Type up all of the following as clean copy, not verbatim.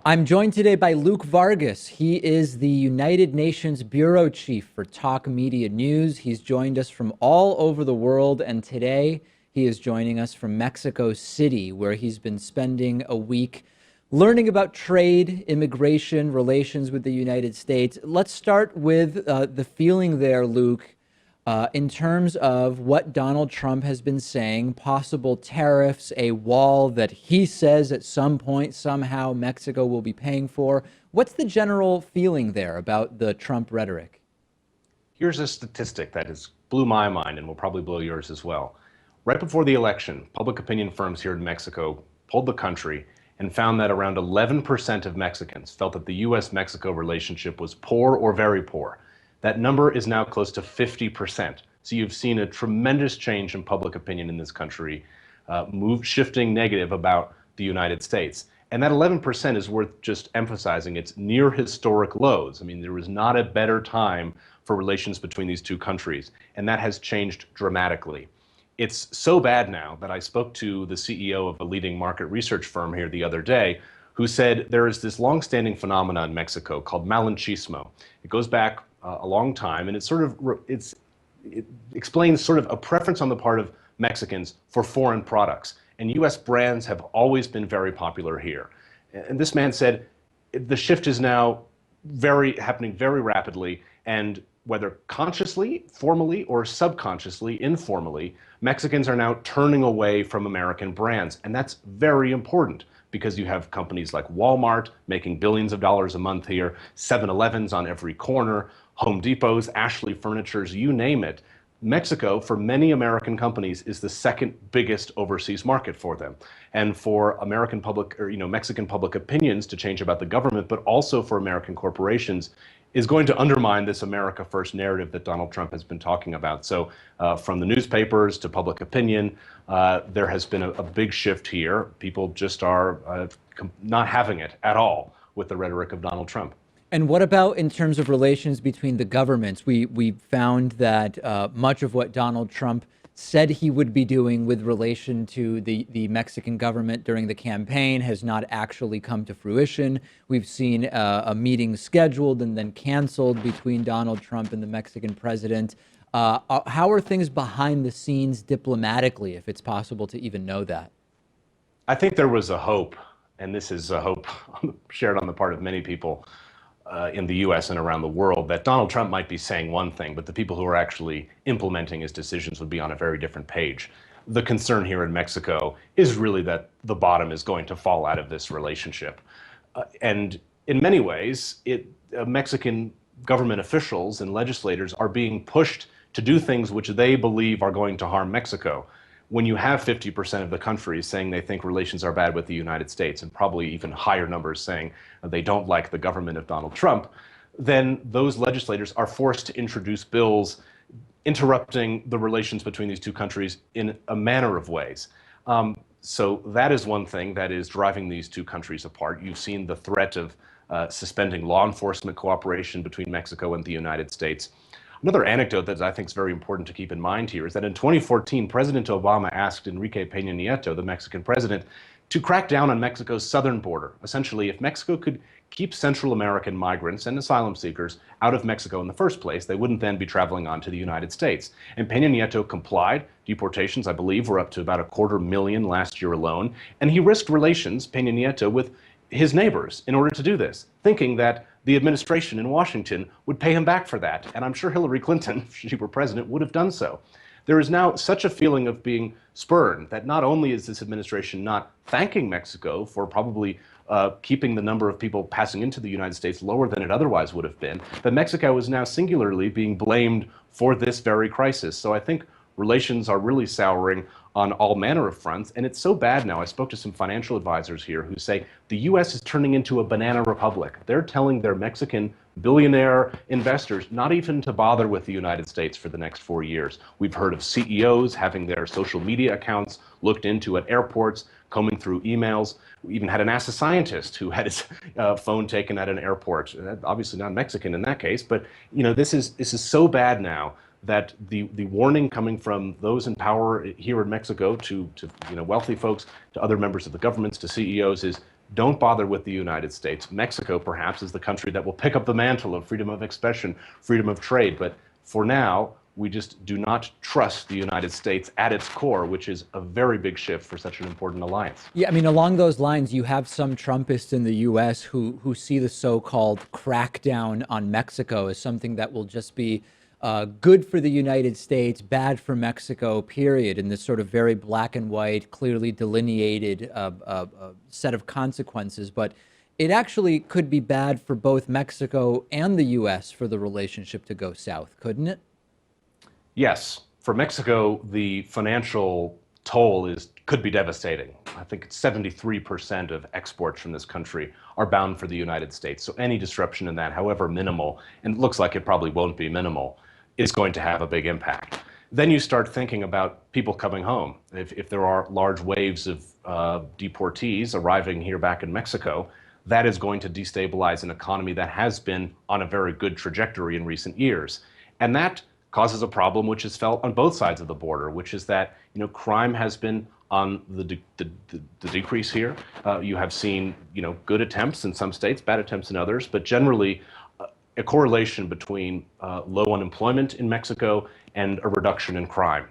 I'm joined today by Luke Vargas. He is the United Nations Bureau Chief for Talk Media News. He's joined us from all over the world, and today he is joining us from Mexico City, where he's been spending a week learning about trade, immigration, relations with the United States. Let's start with the feeling there, Luke, in terms of what Donald Trump has been saying, possible tariffs, a wall that he says at some point somehow Mexico will be paying for. What's the general feeling there about the Trump rhetoric? Here's a statistic that has blew my mind and will probably blow yours as well. Right before the election, public opinion firms here in Mexico polled the country and found that around 11% of Mexicans felt that the U.S.-Mexico relationship was poor or very poor. That number is now close to 50%. So you've seen a tremendous change in public opinion in this country, shifting negative about the United States. And that 11% is worth just emphasizing. It's near historic lows. I mean, there was not a better time for relations between these two countries, and that has changed dramatically. It's so bad now that I spoke to the CEO of a leading market research firm here the other day, who said there is this long-standing phenomenon in Mexico called malinchismo. It goes back a long time, and it explains sort of a preference on the part of Mexicans for foreign products. And U.S. brands have always been very popular here. And this man said the shift is now happening very rapidly, and whether consciously, formally, or subconsciously, informally, Mexicans are now turning away from American brands. And that's very important, because you have companies like Walmart making billions of dollars a month here, 7-Elevens on every corner, Home Depots, Ashley Furnitures, you name it. Mexico, for many American companies, is the second biggest overseas market for them. And for American public, or Mexican public opinions to change about the government, but also for American corporations, is going to undermine this America First narrative that Donald Trump has been talking about. So from the newspapers to public opinion, there has been a big shift here. People just are not having it at all with the rhetoric of Donald Trump. And what about in terms of relations between the governments? We found that much of what Donald Trump said he would be doing with relation to the Mexican government during the campaign has not actually come to fruition. We've seen a meeting scheduled and then canceled between Donald Trump and the Mexican president. How are things behind the scenes diplomatically, if it's possible to even know that? I think there was a hope, and this is a hope shared on the part of many people in the U.S. and around the world, that Donald Trump might be saying one thing, but the people who are actually implementing his decisions would be on a very different page. The concern here in Mexico is really that the bottom is going to fall out of this relationship. And in many ways, Mexican government officials and legislators are being pushed to do things which they believe are going to harm Mexico. When you have 50% of the country saying they think relations are bad with the United States, and probably even higher numbers saying they don't like the government of Donald Trump, then those legislators are forced to introduce bills interrupting the relations between these two countries in a manner of ways. So that is one thing that is driving these two countries apart. You've seen the threat of suspending law enforcement cooperation between Mexico and the United States. Another anecdote that I think is very important to keep in mind here is that in 2014, President Obama asked Enrique Peña Nieto, the Mexican president, to crack down on Mexico's southern border. Essentially, if Mexico could keep Central American migrants and asylum seekers out of Mexico in the first place, they wouldn't then be traveling on to the United States. And Peña Nieto complied. Deportations, I believe, were up to about 250,000 last year alone. And he risked relations, Peña Nieto, with his neighbors in order to do this, thinking that the administration in Washington would pay him back for that. And I'm sure Hillary Clinton, if she were president, would have done so. There is now such a feeling of being spurned that not only is this administration not thanking Mexico for probably keeping the number of people passing into the United States lower than it otherwise would have been, but Mexico is now singularly being blamed for this very crisis. So I think relations are really souring on all manner of fronts, and it's so bad now. I spoke to some financial advisors here who say the U.S. is turning into a banana republic. They're telling their Mexican billionaire investors not even to bother with the United States for the next 4 years. We've heard of CEOs having their social media accounts looked into at airports, combing through emails. We even had a NASA scientist who had his phone taken at an airport. Obviously not Mexican in that case, but this is so bad now that the warning coming from those in power here in Mexico to wealthy folks, to other members of the governments, to CEOs is don't bother with the United States. Mexico, perhaps, is the country that will pick up the mantle of freedom of expression, freedom of trade. But for now, we just do not trust the United States at its core, which is a very big shift for such an important alliance. Yeah, I mean, along those lines, you have some Trumpists in the U.S. who see the so-called crackdown on Mexico as something that will just be good for the United States, bad for Mexico, period, in this sort of very black and white, clearly delineated set of consequences. But it actually could be bad for both Mexico and the U.S. for the relationship to go south, couldn't it? Yes, for Mexico, the financial toll could be devastating. I think it's 73% of exports from this country are bound for the United States. So any disruption in that, however minimal, and it looks like it probably won't be minimal, is going to have a big impact. Then you start thinking about people coming home. If there are large waves of deportees arriving here back in Mexico, that is going to destabilize an economy that has been on a very good trajectory in recent years. And that causes a problem which is felt on both sides of the border, which is that crime has been on the decrease here. You have seen good attempts in some states, bad attempts in others, but generally a correlation between low unemployment in Mexico and a reduction in crime.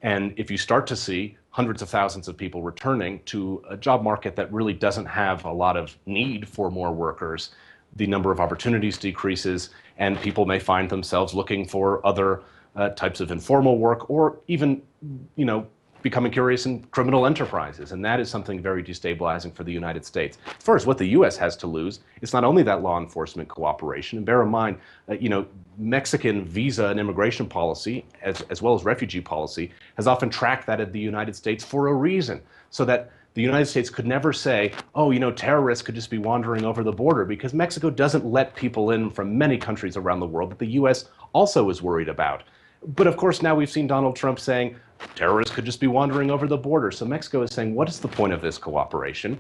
And if you start to see hundreds of thousands of people returning to a job market that really doesn't have a lot of need for more workers, the number of opportunities decreases, and people may find themselves looking for other types of informal work, or even, becoming curious in criminal enterprises. And that is something very destabilizing for the United States. As far as what the U.S. has to lose, it's not only that law enforcement cooperation. And bear in mind, Mexican visa and immigration policy, as well as refugee policy, has often tracked that of the United States for a reason, so that the United States could never say, oh, terrorists could just be wandering over the border, because Mexico doesn't let people in from many countries around the world that the U.S. also is worried about. But of course, now we've seen Donald Trump saying terrorists could just be wandering over the border. So Mexico is saying, what is the point of this cooperation?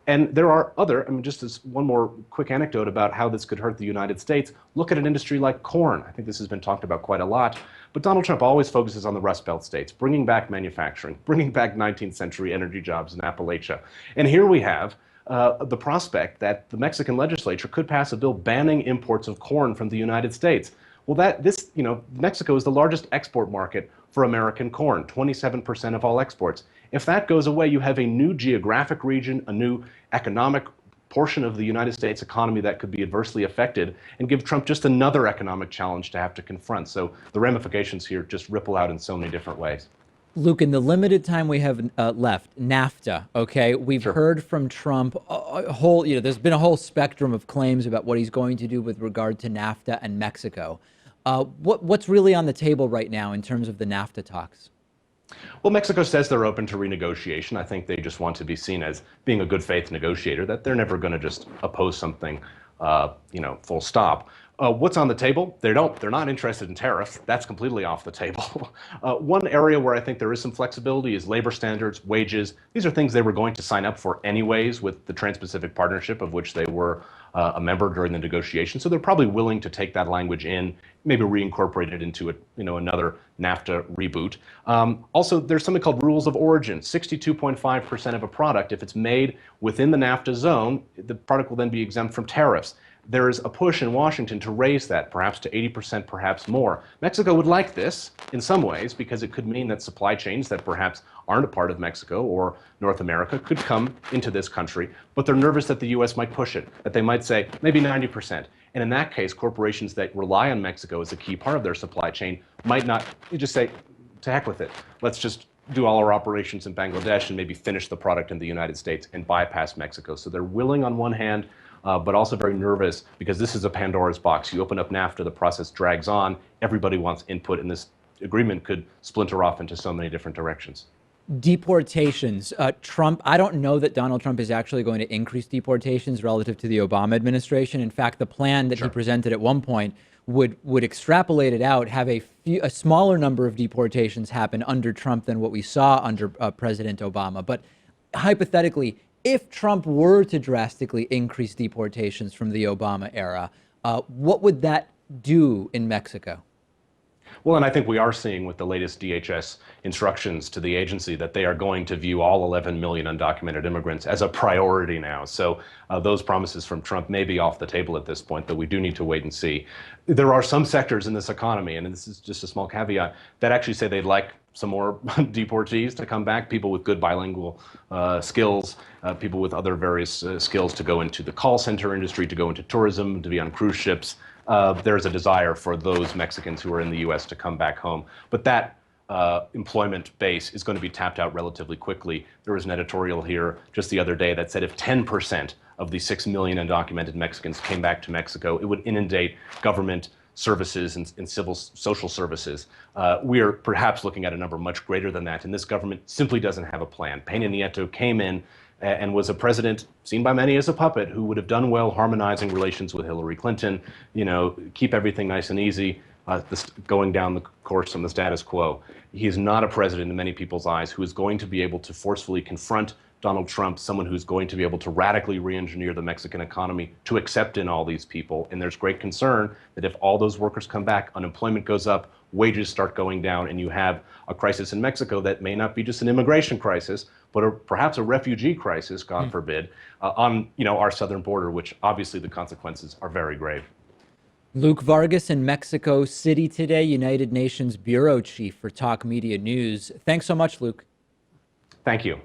And there are just as one more quick anecdote about how this could hurt the United States. Look at an industry like corn. I think this has been talked about quite a lot. But Donald Trump always focuses on the Rust Belt states, bringing back manufacturing, bringing back 19th century energy jobs in Appalachia. And here we have the prospect that the Mexican legislature could pass a bill banning imports of corn from the United States. Well, Mexico is the largest export market for American corn, 27% of all exports. If that goes away, you have a new geographic region, a new economic portion of the United States economy that could be adversely affected, and give Trump just another economic challenge to have to confront. So the ramifications here just ripple out in so many different ways. Luke, in the limited time we have left, NAFTA, okay? We've heard from Trump a whole, there's been a whole spectrum of claims about what he's going to do with regard to NAFTA and Mexico. What's really on the table right now in terms of the NAFTA talks? Well, Mexico says they're open to renegotiation. I think they just want to be seen as being a good faith negotiator, that they're never going to just oppose something, full stop. What's on the table? They're not interested in tariffs. That's completely off the table. One area where I think there is some flexibility is labor standards, wages. These are things they were going to sign up for anyways with the Trans-Pacific Partnership, of which they were a member during the negotiation. So they're probably willing to take that language in, maybe reincorporate it into another NAFTA reboot. Also, there's something called rules of origin. 62.5% of a product, if it's made within the NAFTA zone, the product will then be exempt from tariffs. There is a push in Washington to raise that, perhaps to 80%, perhaps more. Mexico would like this in some ways, because it could mean that supply chains that perhaps aren't a part of Mexico or North America could come into this country, but they're nervous that the U.S. might push it, that they might say maybe 90%. And in that case, corporations that rely on Mexico as a key part of their supply chain might not, you just say, to heck with it. Let's just do all our operations in Bangladesh and maybe finish the product in the United States and bypass Mexico. So they're willing on one hand, but also very nervous, because this is a Pandora's box. You open up NAFTA, the process drags on, everybody wants input, and this agreement could splinter off into so many different directions. Deportations. Trump, I don't know that Donald Trump is actually going to increase deportations relative to the Obama administration. In fact, the plan that he presented at one point would extrapolate it out, have a smaller number of deportations happen under Trump than what we saw under President Obama. But hypothetically, if Trump were to drastically increase deportations from the Obama era, what would that do in Mexico? Well, and I think we are seeing with the latest DHS instructions to the agency that they are going to view all 11 million undocumented immigrants as a priority now. So those promises from Trump may be off the table at this point, but we do need to wait and see. There are some sectors in this economy, and this is just a small caveat, that actually say they'd like some more deportees to come back, people with good bilingual skills, people with other various skills to go into the call center industry, to go into tourism, to be on cruise ships. There's a desire for those Mexicans who are in the U.S. to come back home. But that employment base is going to be tapped out relatively quickly. There was an editorial here just the other day that said if 10% of the 6 million undocumented Mexicans came back to Mexico, it would inundate government services and civil social services. We are perhaps looking at a number much greater than that, and this government simply doesn't have a plan. Peña Nieto came in and was a president seen by many as a puppet who would have done well harmonizing relations with Hillary Clinton, keep everything nice and easy, going down the course from the status quo. He is not a president in many people's eyes who is going to be able to forcefully confront Donald Trump, someone who's going to be able to radically re-engineer the Mexican economy to accept in all these people. And there's great concern that if all those workers come back, unemployment goes up, wages start going down, and you have a crisis in Mexico that may not be just an immigration crisis, but perhaps a refugee crisis, God forbid, on our southern border, which obviously the consequences are very grave. Luke Vargas in Mexico City today, United Nations Bureau Chief for Talk Media News. Thanks so much, Luke. Thank you.